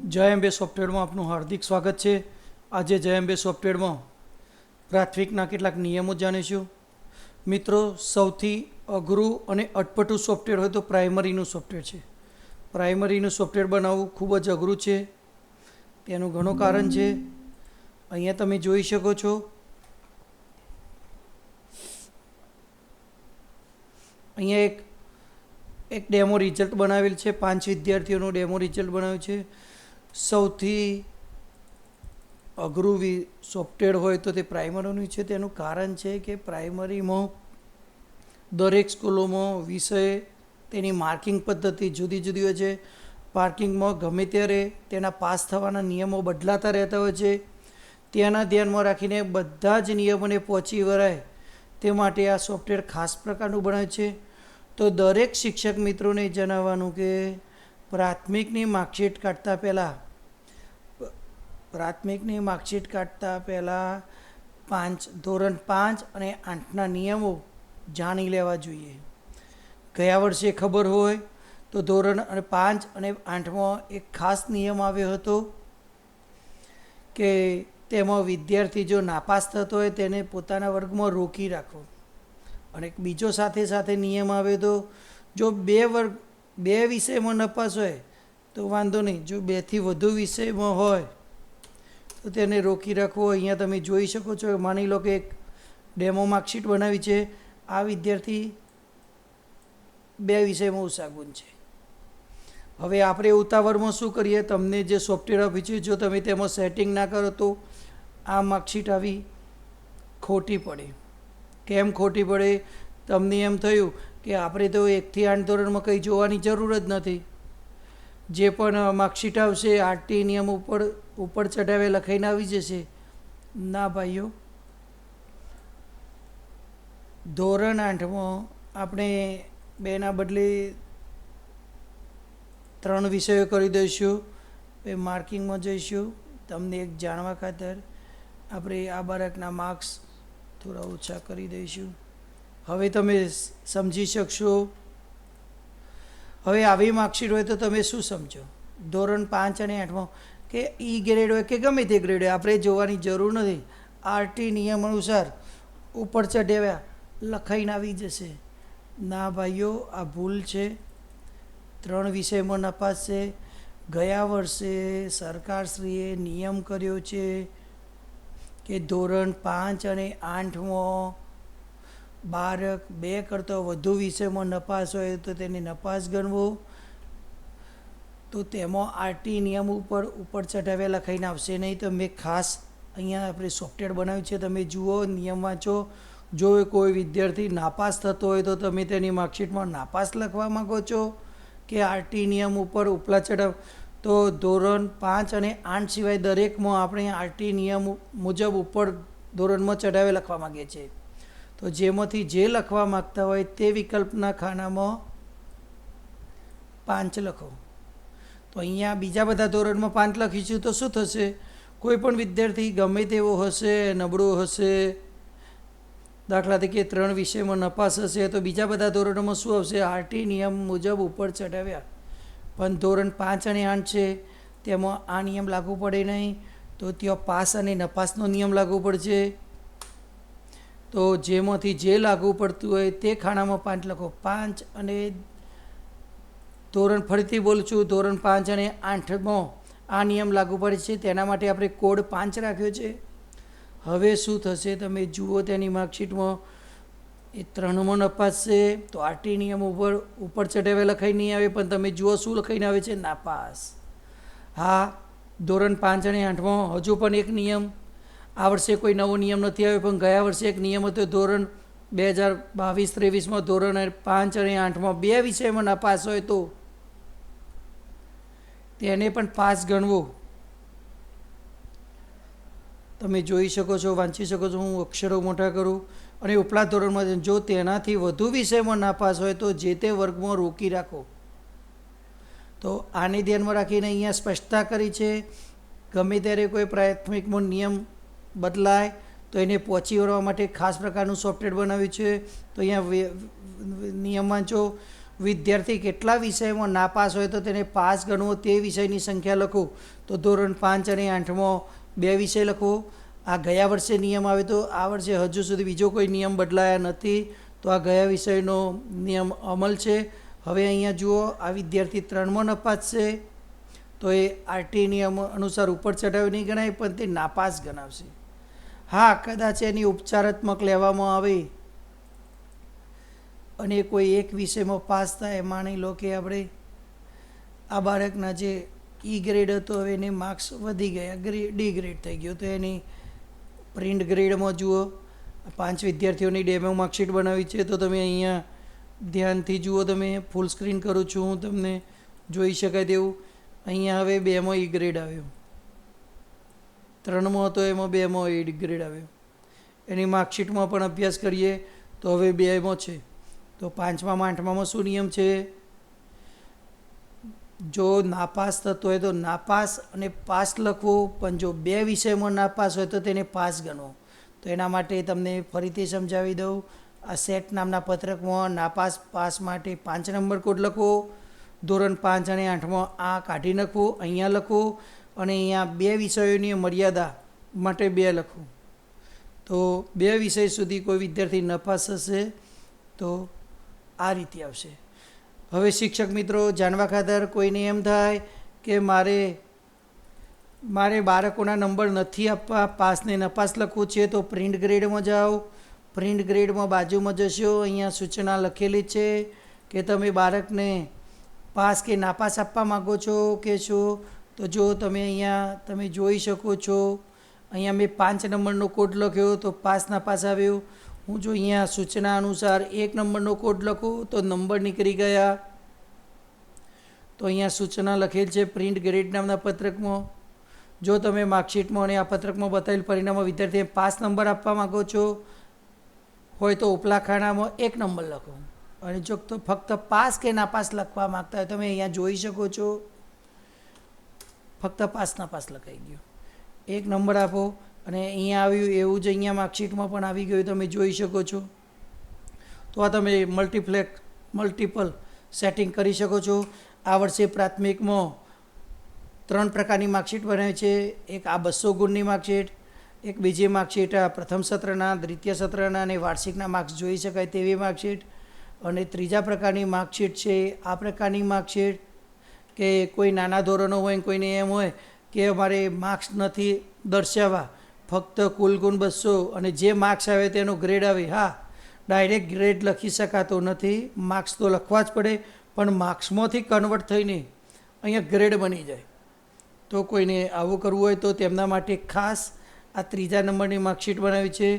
જય અંબે સોફ્ટવેરમાં આપનું હાર્દિક સ્વાગત છે। આજે જય અંબે સોફ્ટવેરમાં પ્રાથમિકના કેટલાક નિયમો જાણીશું। મિત્રો, સૌથી અઘરું અને અટપટું સોફ્ટવેર હોય તો પ્રાઇમરીનું સોફ્ટવેર છે। પ્રાઇમરીનું સોફ્ટવેર બનાવવું ખૂબ જ અઘરું છે। તેનું ઘણું કારણ છે। અહીંયા તમે જોઈ શકો છો, અહીંયા એક ડેમો રિઝલ્ટ બનાવેલ છે। 5 વિદ્યાર્થીઓનું ડેમો રિઝલ્ટ બનાવ્યું છે। સૌથી અઘરું સોફ્ટવેર હોય તો તે પ્રાઇમરીનું છે। તેનું કારણ છે કે પ્રાઇમરીમાં દરેક સ્કૂલોમાં વિષય તેની માર્કિંગ પદ્ધતિ જુદી જુદી હોય છે। માર્કિંગમાં ગમે ત્યારે તેના પાસ થવાના નિયમો બદલાતા રહેતા હોય છે। તેના ધ્યાનમાં રાખીને બધા જ નિયમોને પહોંચી વળાય તે માટે આ સોફ્ટવેર ખાસ પ્રકારનું બનાવ્યું છે। તો દરેક શિક્ષક મિત્રોને જણાવવાનું કે પ્રાથમિકની માર્કશીટ કાઢતા પહેલાં ધોરણ 5 અને 8ના નિયમો જાણી લેવા જોઈએ। ગયા વર્ષે ખબર હોય તો ધોરણ 5 અને 8માં એક ખાસ નિયમ આવ્યો હતો કે તેમાં વિદ્યાર્થી જો નાપાસ થતો હોય તેને પોતાના વર્ગમાં રોકી રાખવો। અને એક બીજો સાથે નિયમ આવ્યો હતો, જો બે વિષયમાં નપાસ હોય તો વાંધો નહીં, જો 2થી વધુ વિષયમાં હોય તો તેને રોકી રાખવો। અહીંયા તમે જોઈ શકો છો, માની લો કે એક ડેમો માર્કશીટ બનાવી છે। આ વિદ્યાર્થી 2 વિષયમાં ઓછા ગુણ છે। હવે આપણે ઉતાવળમાં શું કરીએ, તમને જે સોફ્ટવેર આપ્યું છે જો તમે તેમાં સેટિંગ ના કરો તો આ માર્કશીટ આવી ખોટી પડે। કેમ ખોટી પડે? તમને એમ થયું કે આપણે તો 1 થી 8 ધોરણમાં કંઈ જોવાની જરૂર જ નથી, જે પણ માર્કશીટ આવશે આરટી નિયમ ઉપર ચઢાવે લખાઈને આવી જશે। ના ભાઈઓ, ધોરણ 8માં આપણે 2ના બદલે 3 વિષયો કરી દઈશું। પછી માર્કિંગમાં જઈશું। તમને એક જાણવા ખાતર આપણે આ બાળકના માર્ક્સ થોડા ઓછા કરી દઈશું। હવે તમે સમજી શકશો। હવે આવી માર્કશીટ હોય તો તમે શું સમજો? ધોરણ 5 અને 8માં કે ઈ ગ્રેડ હોય કે ગમે તે ગ્રેડ હોય, આપણે જોવાની જરૂર નથી। આરટી નિયમ અનુસાર ઉપર ચઢાવ્યા લખાઈને આવી જશે। ના ભાઈઓ, આ ભૂલ છે। 3 વિષયમાં નપાસ છે। ગયા વર્ષે સરકારશ્રીએ નિયમ કર્યો છે કે ધોરણ 5 અને 8માં બાળક 2 કરતાં વધુ વિષયમાં નપાસ હોય તો તેને નપાસ ગણવો। તો તેમાં આરટી નિયમ ઉપર ચઢાવ્યા લખાઈને આવશે નહીં। તો મેં ખાસ અહીંયા આપણે સોફ્ટવેર બનાવ્યું છે, તમે જુઓ, નિયમ વાંચો। જો કોઈ વિદ્યાર્થી નાપાસ થતો હોય તો તમે તેની માર્કશીટમાં નાપાસ લખવા માગો છો કે આરટી નિયમ ઉપર ઉપલા ચઢાવ? તો ધોરણ 5 અને 8 સિવાય દરેકમાં આપણે આરટી નિયમ મુજબ ઉપર ધોરણમાં ચઢાવે લખવા માગીએ છીએ। તો જેમાંથી જે લખવા માગતા હોય તે વિકલ્પના ખાનામાં 5 લખો। તો અહીંયા બીજા બધા ધોરણમાં 5 લખીશું તો શું થશે? કોઈ પણ વિદ્યાર્થી ગમે તેવો હશે, નબળો હશે, દાખલા તરીકે 3 વિષયમાં નપાસ હશે તો બીજા બધા ધોરણોમાં શું આવશે? આરટી નિયમ મુજબ ઉપર ચઢાવ્યા। પણ ધોરણ 5 અને 8 છે તેમાં આ નિયમ લાગુ પડે નહીં, તો ત્યાં પાસ અને નપાસનો નિયમ લાગુ પડશે। તો જેમાંથી જે લાગુ પડતું હોય તે ખાનામાં 5 લખો। 5 અને ફરીથી બોલું છું, ધોરણ 5 અને 8માં આ નિયમ લાગુ પડે છે, તેના માટે આપણે કોડ 5 રાખ્યો છે। હવે શું થશે તમે જુઓ, તેની માર્કશીટમાં એ 3માં નપાસ છે તો આરટી નિયમ ઉપર ચઢાવે લખાઈ નહીં આવે, પણ તમે જુઓ શું લખાઈને આવે છે? નાપાસ। હા, ધોરણ 5 અને 8માં હજુ પણ એક નિયમ, આ વર્ષે કોઈ નવો નિયમ નથી આવ્યો, પણ ગયા વર્ષે એક નિયમ હતો, ધોરણ 2022-23માં ધોરણ 5 અને 8માં 2 વિષયમાં નાપાસ હોય તો તેને પણ પાસ ગણવો। તમે જોઈ શકો છો, વાંચી શકો છો, હું અક્ષરો મોટા કરું। અને ઉપલા ધોરણમાં જો તેનાથી વધુ વિષયમાં નાપાસ હોય તો જે તે વર્ગમાં રોકી રાખો। તો આને ધ્યાનમાં રાખીને અહીંયા સ્પષ્ટતા કરી છે, ગમે ત્યારે કોઈ પ્રાથમિકમાં નિયમ બદલાય તો એને પહોંચી વળવા માટે ખાસ પ્રકારનું સોફ્ટવેર બનાવ્યું છે। તો અહીંયા નિયમ વાંચો, વિદ્યાર્થી કેટલા વિષયમાં નાપાસ હોય તો તેને પાસ ગણવો, તે વિષયની સંખ્યા લખો. તો ધોરણ 5 અને 8માં 2 વિષય લખો. આ ગયા વર્ષે નિયમ આવ્યો તો આ વર્ષે હજુ સુધી બીજો કોઈ નિયમ બદલાયા નથી, તો આ ગયા વિષયનો નિયમ અમલ છે. હવે અહીંયા જુઓ, આ વિદ્યાર્થી 3માં નપાસ છે તો એ આરટી નિયમ અનુસાર ઉપર ચઢાવી નહીં ગણાય, પણ તે નાપાસ ગણાવશે. હા, કદાચ એની ઉપચારાત્મક લેવામાં આવે અને કોઈ એક વિષયમાં પાસ થાય, માની લો કે આપણે આ બાળકના જે ઈ ગ્રેડ હતો હવે એને માર્ક્સ વધી ગયા, ડી ગ્રેડ થઈ ગયો, તો એની પ્રિન્ટ ગ્રેડમાં જુઓ 5 વિદ્યાર્થીઓની ડેમો માર્કશીટ બનાવી છે. તો તમે અહીંયા ધ્યાનથી જુઓ, તમે ફૂલ સ્ક્રીન કરું છું હું, તમને જોઈ શકાય તેવું. અહીંયા હવે 2માં ઈ ગ્રેડ આવ્યો, 3માં હતો એમાં 2માં ઈ ગ્રેડ આવ્યો. એની માર્કશીટમાં પણ અભ્યાસ કરીએ તો હવે 2માં છે. તો 5માં 8માં શું નિયમ છે? જો નાપાસ થતો હોય તો નાપાસ અને પાસ લખવું, પણ જો 2 વિષયમાં નાપાસ હોય તો તેને પાસ ગણવો. તો એના માટે તમને ફરીથી સમજાવી દઉં. આ સેટ નામના પત્રકમાં નાપાસ પાસ માટે 5 નંબર કોડ લખો. ધોરણ 5 અને 8માં આ કાઢી નાખવું, અહીંયા લખો, અને અહીંયા 2 વિષયોની મર્યાદા માટે 2 લખવું. તો 2 વિષય સુધી કોઈ વિદ્યાર્થી નપાસ હશે તો આ રીતે આવશે. હવે શિક્ષક મિત્રો, જાણવા ખાતર કોઈને એમ થાય કે મારે બાળકોના નંબર નથી આપવા, પાસને નપાસ લખવું છે, તો પ્રિન્ટ ગ્રેડમાં જાઓ. પ્રિન્ટ ગ્રેડમાં બાજુમાં જશો, અહીંયા સૂચના લખેલી છે કે તમે બાળકને પાસ કે નાપાસ આપવા માગો છો કે શું. તો જો તમે અહીંયા તમે જોઈ શકો છો, અહીંયા મેં 5 નંબરનો કોડ લખ્યો તો પાસ નાપાસ આવ્યું. હું જો અહીંયા સૂચના અનુસાર 1 નંબરનો કોડ લખું તો નંબર નીકળી ગયા. તો અહીંયા સૂચના લખેલ છે પ્રિન્ટ ગ્રેડ નામના પત્રકમાં. જો તમે માર્કશીટમાં અને આ પત્રકમાં બતાવેલ પરિણામમાં વિદ્યાર્થીએ 5 નંબર આપવા માગો છો હોય તો ઉપલા ખાનામાં 1 નંબર લખો, અને જો તો ફક્ત પાસ કે નાપાસ લખવા માગતા હોય તમે અહીંયા જોઈ શકો છો, ફક્ત પાસ નાપાસ લખાઈ ગયું. 1 નંબર આપો, અને અહીંયા આવ્યું એવું જ અહીંયા માર્કશીટમાં પણ આવી ગયું, તમે જોઈ શકો છો. તો આ તમે મલ્ટિપલ સેટિંગ કરી શકો છો. આ વર્ષે પ્રાથમિકમાં 3 પ્રકારની માર્કશીટ બનાવી છે. એક આ 200 ગુણની માર્કશીટ, એક બીજી માર્કશીટ આ પ્રથમ સત્રના, દ્વિતીય સત્રના અને વાર્ષિકના માર્ક્સ જોઈ શકાય તેવી માર્કશીટ, અને ત્રીજા પ્રકારની માર્કશીટ છે આ પ્રકારની માર્કશીટ કે કોઈ નાના ધોરણો હોય, કોઈને એમ હોય કે અમારે માર્ક્સ નથી દર્શાવવા, ફક્ત કુલ ગુણ 200 અને જે માર્ક્સ આવે તેનો ગ્રેડ આવે. હા, ડાયરેક્ટ ગ્રેડ લખી શકાતો નથી, માર્ક્સ તો લખવા જ પડે, પણ માર્ક્સમાંથી કન્વર્ટ થઈને અહીંયા ગ્રેડ બની જાય. તો કોઈને આવું કરવું હોય તો તેમના માટે ખાસ આ 3જા નંબરની માર્કશીટ બનાવી છે.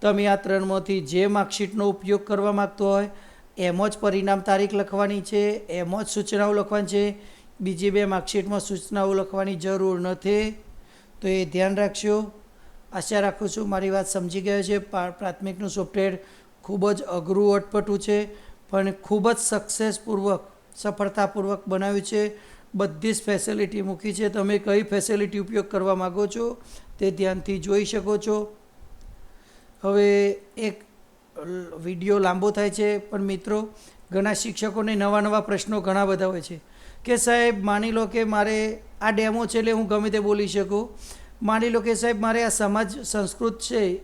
તમે આ 3માંથી જે માર્કશીટનો ઉપયોગ કરવા માગતો હોય એમાં જ પરિણામ તારીખ લખવાની છે, એમાં જ સૂચનાઓ લખવાની છે. બીજી 2 માર્કશીટમાં સૂચનાઓ લખવાની જરૂર નથી. તો એ ધ્યાન રાખશો. આશા રાખું છું મારી વાત સમજી ગયા છે. પ્રાથમિકનું સોફ્ટવેર ખૂબ જ અઘરું અટપટું છે, પણ ખૂબ જ સફળતાપૂર્વક બનાવ્યું છે. બધી જ ફેસિલિટી મૂકી છે. તમે કઈ ફેસિલિટી ઉપયોગ કરવા માગો છો તે ધ્યાનથી જોઈ શકો છો. હવે એક વિડીયો લાંબો થાય છે, પણ મિત્રો ઘણા શિક્ષકોને નવા પ્રશ્નો ઘણા બધા હોય છે કે સાહેબ માની લો કે મારે આ ડેમો છે એટલે હું ગમે તે બોલી શકું. માની લો કે સાહેબ મારે આ સમાજ સંસ્કૃત છે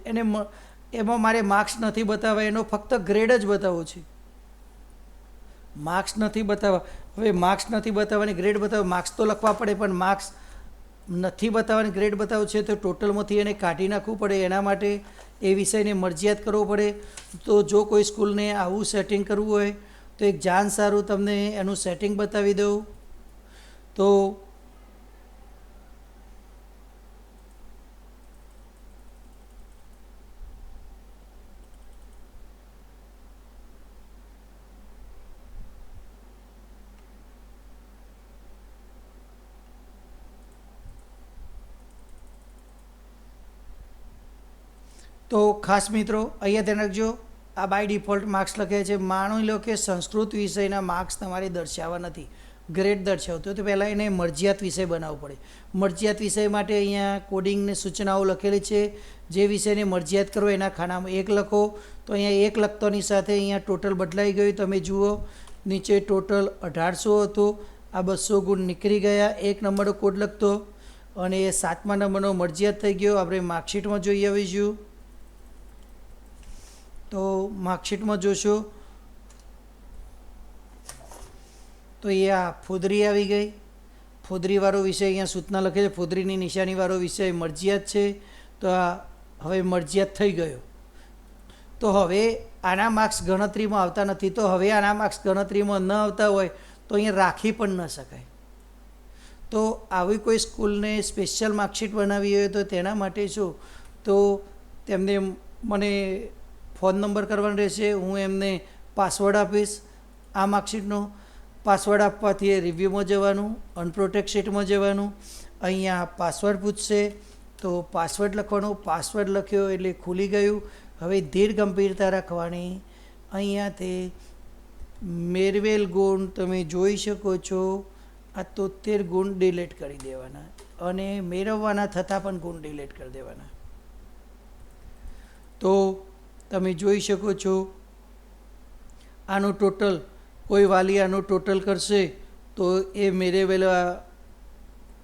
એમાં મારે માર્ક્સ નથી બતાવવા, એનો ફક્ત ગ્રેડ જ બતાવવો છે, માર્ક્સ નથી બતાવવા. હવે માર્ક્સ નથી બતાવવાની ગ્રેડ બતાવવા, માર્ક્સ તો લખવા પડે, પણ માર્ક્સ નથી બતાવવાની ગ્રેડ બતાવવું છે તો ટોટલમાંથી એને કાઢી નાખવું પડે. એના માટે એ વિષયને મરજિયાત કરવો પડે. તો જો કોઈ સ્કૂલને આવું સેટિંગ કરવું હોય તો એક જાણ સારું તમને એનું સેટિંગ બતાવી દઉં. તો ખાસ મિત્રો અહીંયા ધ્યાન રાખજો, આ બાય ડિફોલ્ટ માર્ક્સ લખ્યા છે. માની લો કે સંસ્કૃત વિષયના માર્ક્સ તમારે દર્શાવવા નથી, ગ્રેડ દર્શાવતો તો પહેલાં એને મરજિયાત વિષય બનાવવો પડે. મરજિયાત વિષય માટે અહીંયા કોડિંગની સૂચનાઓ લખેલી છે. જે વિષયને મરજિયાત કરો એના ખાનામાં 1 લખો. તો અહીંયા 1 લખતાની સાથે અહીંયા ટોટલ બદલાઈ ગયું. તમે જુઓ નીચે ટોટલ 1800 હતો. આ 200 ગુણ નીકળી ગયા. 1 નંબરનો કોડ લખતો અને એ 7મા નંબરનો મરજિયાત થઈ ગયો. આપણે માર્કશીટમાં જોઈ આવીશું. તો માર્કશીટમાં જોશો તો એ આ ફોદરી આવી ગઈ. ફોદરીવાળો વિષય અહીંયા સૂચના લખે છે. ફોદરીની નિશાનીવાળો વિષય મરજિયાત છે. તો આ હવે મરજિયાત થઈ ગયો. તો હવે આના માર્ક્સ ગણતરીમાં આવતા નથી. તો હવે આના માર્ક્સ ગણતરીમાં ન આવતા હોય તો અહીંયા રાખી પણ ન શકાય. તો આવી કોઈ સ્કૂલને સ્પેશિયલ માર્કશીટ બનાવી હોય તો તેના માટે શું, તો તેમને મને ફોન નંબર કરવાનો રહેશે. હું એમને પાસવર્ડ આપીશ. આ માર્કશીટનો પાસવર્ડ આપવાથી એ રિવ્યૂમાં જવાનું, અનપ્રોટેક્ટ શીટમાં જવાનું. અહીંયા પાસવર્ડ પૂછશે તો પાસવર્ડ લખવાનો. પાસવર્ડ લખ્યો એટલે ખુલી ગયું. હવે ધીર ગંભીરતા રાખવાની. અહીંયા તે મેળવેલ ગુણ તમે જોઈ શકો છો. આ 73 ગુણ ડિલીટ કરી દેવાના અને મેળવવાના થતાં પણ ગુણ ડિલીટ કરી દેવાના. તો તમે જોઈ શકો છો આનું ટોટલ, કોઈ વાલી આનું ટોટલ કરશે તો એ મેળવેલા,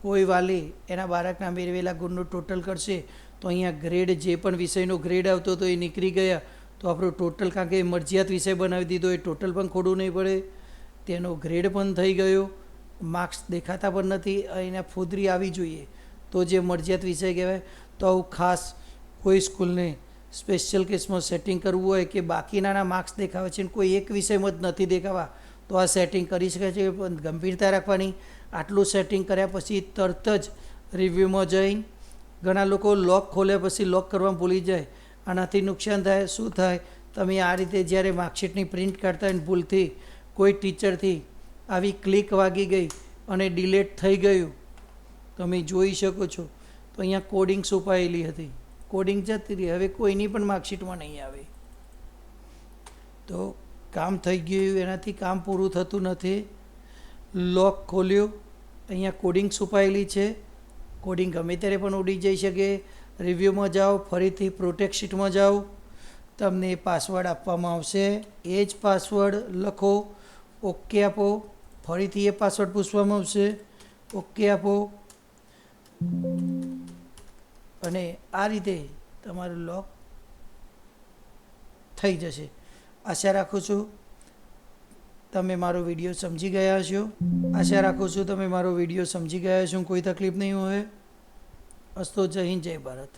કોઈ વાલી એના બાળકના મેળવેલા ગુણનું ટોટલ કરશે તો અહીંયા ગ્રેડ, જે પણ વિષયનો ગ્રેડ આવતો હતો એ નીકળી ગયા. તો આપણું ટોટલ, કારણ કે મરજિયાત વિષય બનાવી દીધો, એ ટોટલ પણ ખોટું નહીં પડે. તેનો ગ્રેડ પણ થઈ ગયો. માર્ક્સ દેખાતા પણ નથી. અહીંના ફોદરી આવી જોઈએ તો જે મરજિયાત વિષય કહેવાય. તો આવું ખાસ કોઈ સ્કૂલને સ્પેશિયલ કેસમાં સેટિંગ કરવું હોય કે બાકીનાના માર્ક્સ દેખાવે છે ને કોઈ એક વિષયમાં જ નથી દેખાવા, તો આ સેટિંગ કરી શકાય છે. પણ ગંભીરતા રાખવાની. આટલું સેટિંગ કર્યા પછી તરત જ રિવ્યૂમાં જઈને, ઘણા લોકો લોક ખોલ્યા પછી લોક કરવામાં ભૂલી જાય. આનાથી નુકસાન થાય. શું થાય, તમે આ રીતે જ્યારે માર્કશીટની પ્રિન્ટ કાઢતા હોય ને ભૂલથી કોઈ ટીચરથી આવી ક્લિક વાગી ગઈ અને ડિલીટ થઈ ગયું, તમે જોઈ શકો છો. તો અહીંયા કોડિંગ છુપાયેલી હતી, કોડિંગ જતી રહી. હવે કોઈની પણ માર્કશીટમાં નહીં આવે. તો કામ થઈ ગયું, એનાથી કામ પૂરું થતું નથી. લોક ખોલ્યો, અહીંયા કોડિંગ છુપાયેલી છે. કોડિંગ ગમે ત્યારે પણ ઉડી જઈ શકે. રિવ્યૂમાં જાઓ, ફરીથી પ્રોટેક્ટ શીટમાં જાઓ, તમને પાસવર્ડ આપવામાં આવશે. એ જ પાસવર્ડ લખો, ઓકે આપો. ફરીથી એ પાસવર્ડ પૂછવામાં આવશે, ઓકે આપો. અને આ રીતે તમારું લોક થઈ જશે. આશા રાખું છું તમે મારો વિડીયો સમજી ગયા છો. આશા રાખું છું તમે મારો વિડીયો સમજી ગયા છો. કોઈ તકલીફ નહીં હોય. અસ્તો. જય હિન્દ, જય ભારત.